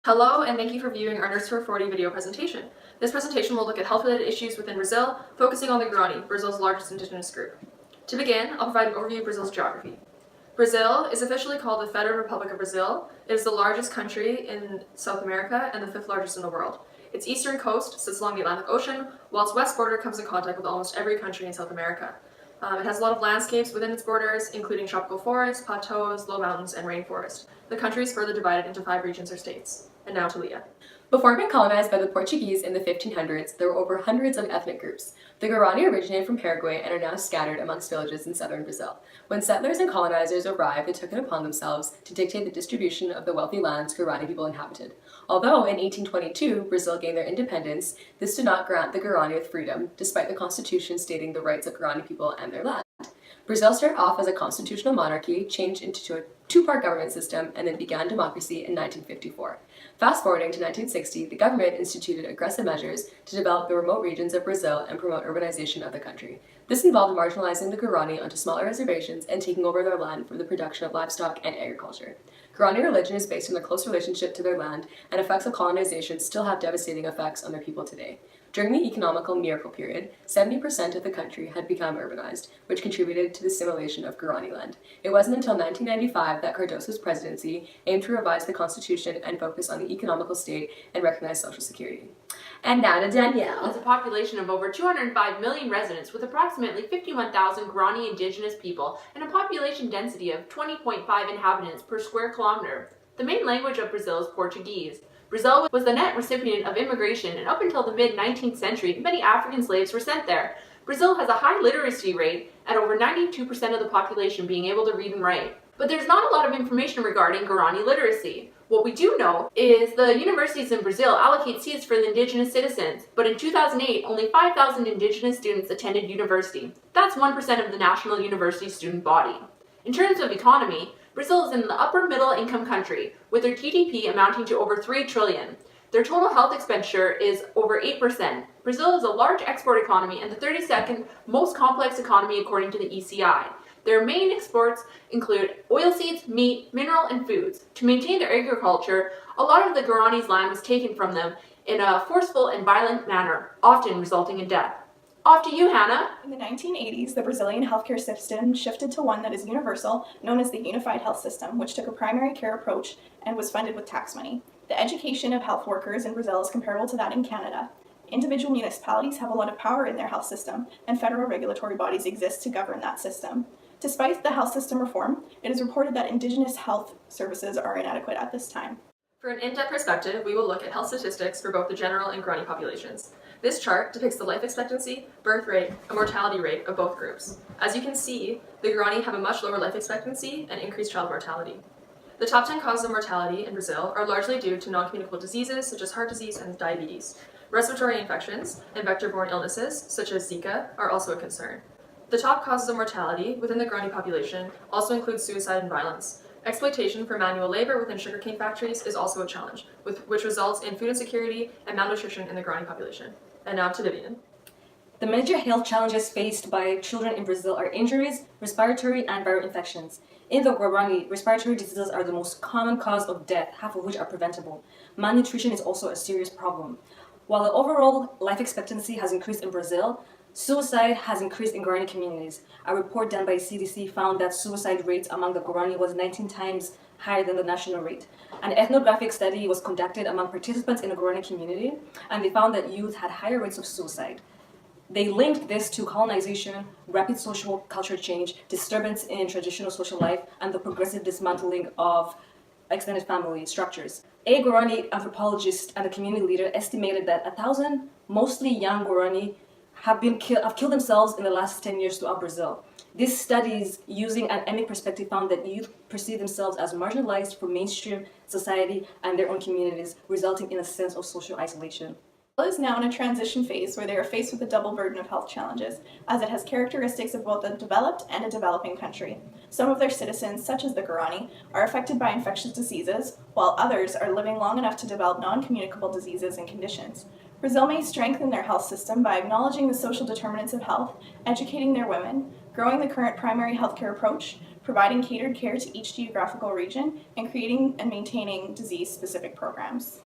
Hello, and thank you for viewing our Nurse for 40 video presentation. This presentation will look at health-related issues within Brazil, focusing on the Guarani, Brazil's largest indigenous group. To begin, I'll provide an overview of Brazil's geography. Brazil is officially called the Federal Republic of Brazil. It is the largest country in South America and the fifth largest in the world. Its eastern coast sits along the Atlantic Ocean, while its west border comes in contact with almost every country in South America. It has a lot of landscapes within its borders, including tropical forests, plateaus, low mountains, and rainforest. The country is further divided into 5 regions or states. And now to Leah. Before being colonized by the Portuguese in the 1500s, there were over hundreds of ethnic groups. The Guarani originated from Paraguay and are now scattered amongst villages in southern Brazil. When settlers and colonizers arrived, they took it upon themselves to dictate the distribution of the wealthy lands Guarani people inhabited. Although in 1822 Brazil gained their independence, this did not grant the Guarani with freedom, despite the constitution stating the rights of Guarani people and their land. Brazil started off as a constitutional monarchy, changed into a two-part government system, and then began democracy in 1954. Fast forwarding to 1960, the government instituted aggressive measures to develop the remote regions of Brazil and promote urbanization of the country. This involved marginalizing the Guarani onto smaller reservations and taking over their land for the production of livestock and agriculture. Guarani religion is based on their close relationship to their land, and effects of colonization still have devastating effects on their people today. During the economical miracle period, 70% of the country had become urbanized, which contributed to the assimilation of Guarani land. It wasn't until 1995 that Cardoso's presidency aimed to revise the constitution and focus on the economical state and recognize social security. And now to Danielle. Has a population of over 205 million residents with approximately 51,000 Guarani indigenous people and a population density of 20.5 inhabitants per square kilometer. The main language of Brazil is Portuguese. Brazil was the net recipient of immigration, and up until the mid-19th century, many African slaves were sent there. Brazil has a high literacy rate, at over 92% of the population being able to read and write. But there's not a lot of information regarding Guarani literacy. What we do know is the universities in Brazil allocate seats for the indigenous citizens, but in 2008, only 5,000 indigenous students attended university. That's 1% of the national university student body. In terms of economy, Brazil is in the upper middle income country, with their GDP amounting to over 3 trillion. Their total health expenditure is over 8%. Brazil is a large export economy and the 32nd most complex economy according to the ECI. Their main exports include oilseeds, meat, mineral, and foods. To maintain their agriculture, a lot of the Guarani's land was taken from them in a forceful and violent manner, often resulting in death. Off to you, Hannah. In the 1980s, the Brazilian healthcare system shifted to one that is universal, known as the Unified Health System, which took a primary care approach and was funded with tax money. The education of health workers in Brazil is comparable to that in Canada. Individual municipalities have a lot of power in their health system, and federal regulatory bodies exist to govern that system. Despite the health system reform, it is reported that Indigenous health services are inadequate at this time. For an in-depth perspective, we will look at health statistics for both the general and Guarani populations. This chart depicts the life expectancy, birth rate, and mortality rate of both groups. As you can see, the Guarani have a much lower life expectancy and increased child mortality. The top 10 causes of mortality in Brazil are largely due to non-communicable diseases such as heart disease and diabetes. Respiratory infections and vector-borne illnesses such as Zika are also a concern. The top causes of mortality within the Guarani population also include suicide and violence. Exploitation for manual labor within sugarcane factories is also a challenge, which results in food insecurity and malnutrition in the Guarani population. And now to Vivian. The major health challenges faced by children in Brazil are injuries, respiratory and viral infections. In the Guarani, respiratory diseases are the most common cause of death, half of which are preventable. Malnutrition is also a serious problem. While the overall life expectancy has increased in Brazil, suicide has increased in Guarani communities. A report done by CDC found that suicide rates among the Guarani was 19 times higher than the national rate. An ethnographic study was conducted among participants in the Guarani community, and they found that youth had higher rates of suicide. They linked this to colonization, rapid social culture change, disturbance in traditional social life, and the progressive dismantling of extended family structures. A Guarani anthropologist and a community leader estimated that 1,000, mostly young Guarani, have killed themselves in the last 10 years throughout Brazil. These studies, using an ethnic perspective, found that youth perceive themselves as marginalized from mainstream society and their own communities, resulting in a sense of social isolation. Brazil is now in a transition phase where they are faced with a double burden of health challenges, as it has characteristics of both a developed and a developing country. Some of their citizens, such as the Guarani, are affected by infectious diseases, while others are living long enough to develop non-communicable diseases and conditions. Brazil may strengthen their health system by acknowledging the social determinants of health, educating their women, growing the current primary healthcare approach, providing catered care to each geographical region, and creating and maintaining disease-specific programs.